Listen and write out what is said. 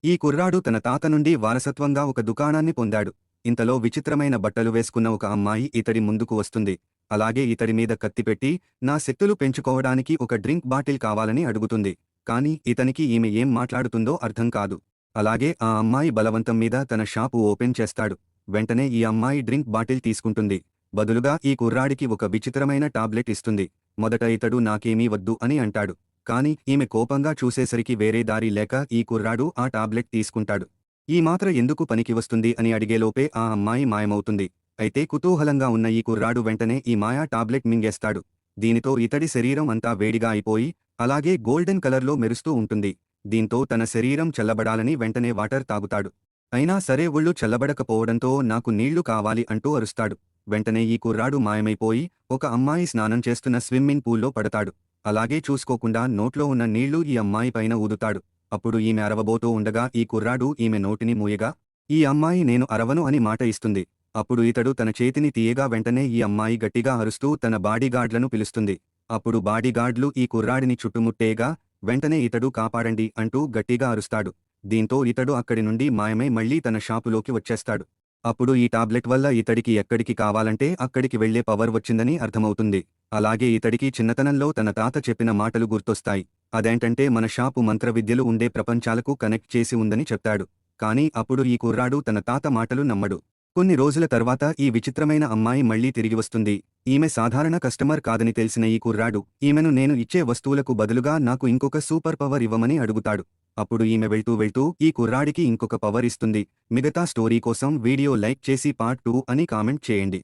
ఈ కుర్రాడు తన తాత నుండి వారసత్వంగా ఒక దుకాణాన్ని పొందాడు. ఇంతలో విచిత్రమైన బట్టలు వేసుకున్న ఒక అమ్మాయి ఇతడి ముందుకు వస్తుంది. అలాగే ఇతడి మీద కత్తిపెట్టి, నా శక్తులు పెంచుకోవడానికి ఒక డ్రింక్ బాటిల్ కావాలని అడుగుతుంది. కాని ఇతనికి ఈమె ఏం మాట్లాడుతుందో అర్థం కాదు. అలాగే ఆ అమ్మాయి బలవంతం మీద తన షాపు ఓపెన్ చేస్తాడు. వెంటనే ఈ అమ్మాయి డ్రింక్ బాటిల్ తీసుకుంటుంది. బదులుగా ఈ కుర్రాడికి ఒక విచిత్రమైన టాబ్లెట్ ఇస్తుంది. మొదట ఇతడు నాకేమీ వద్దు అని అంటాడు. కాని ఈమె కోపంగా చూసేసరికి వేరే దారి లేక ఈ కుర్రాడు ఆ టాబ్లెట్ తీసుకుంటాడు. ఈ మాత్ర ఎందుకు పనికి వస్తుంది అని అడిగేలోపే ఆ అమ్మాయి మాయమవుతుంది. అయితే కుతూహలంగా ఉన్న ఈ కుర్రాడు వెంటనే ఈ మాయా టాబ్లెట్ మింగేస్తాడు. దీనితో ఇతడి శరీరం అంతా వేడిగా అయిపోయి, అలాగే గోల్డెన్ కలర్లో మెరుస్తూ ఉంటుంది. దీంతో తన శరీరం చల్లబడాలని వెంటనే వాటర్ తాగుతాడు. అయినా సరే ఒళ్ళు చల్లబడకపోవడంతో నాకు నీళ్లు కావాలి అంటూ అరుస్తాడు. వెంటనే ఈ కుర్రాడు మాయమైపోయి ఒక అమ్మాయి స్నానం చేస్తున్న స్విమ్మింగ్ పూల్లో పడతాడు. అలాగే చూసుకోకుండా నోట్లో ఉన్న నీళ్లు ఈ అమ్మాయి పైన ఊదుతాడు. అప్పుడు ఈమె అరవబోతూ ఉండగా ఈ కుర్రాడు ఈమె నోటిని మూయగా, ఈ అమ్మాయి నేను అరవను అని మాట ఇస్తుంది. అప్పుడు ఇతడు తన చేతిని తీయగా వెంటనే ఈ అమ్మాయి గట్టిగా అరుస్తూ తన బాడీగార్డ్లను పిలుస్తుంది. అప్పుడు బాడీగార్డ్లు ఈ కుర్రాడిని చుట్టుముట్టేగా వెంటనే ఇతడు కాపాడండి అంటూ గట్టిగా అరుస్తాడు. దీంతో ఇతడు అక్కడి నుండి మాయమై మళ్లీ తన షాపులోకి వచ్చేస్తాడు. అప్పుడు ఈ టాబ్లెట్ వల్ల ఇతడికి ఎక్కడికి కావాలంటే అక్కడికి వెళ్లే పవర్ వచ్చిందని అర్థమవుతుంది. అలాగే ఇతడికి చిన్నతనంలో తన తాత చెప్పిన మాటలు గుర్తొస్తాయి. అదేంటంటే మన షాపు మంత్రవిద్యలు ఉండే ప్రపంచాలకు కనెక్ట్ చేసి ఉందని చెప్తాడు. కానీ అప్పుడు ఈ కుర్రాడు తన తాత మాటలు నమ్మడు. కొన్ని రోజుల తర్వాత ఈ విచిత్రమైన అమ్మాయి మళ్లీ తిరిగి వస్తుంది. ఈమె సాధారణ కస్టమర్ కాదని తెలిసిన ఈ కుర్రాడు ఈమెను నేను ఇచ్చే వస్తువులకు బదులుగా నాకు ఇంకొక సూపర్ పవర్ ఇవ్వమని అడుగుతాడు. అప్పుడు ఈమె వెళ్తూ ఈ కుర్రాడికి ఇంకొక పవర్ ఇస్తుంది. మిగతా స్టోరీ కోసం వీడియో లైక్ చేసి పార్ట్ 2 అని కామెంట్ చేయండి.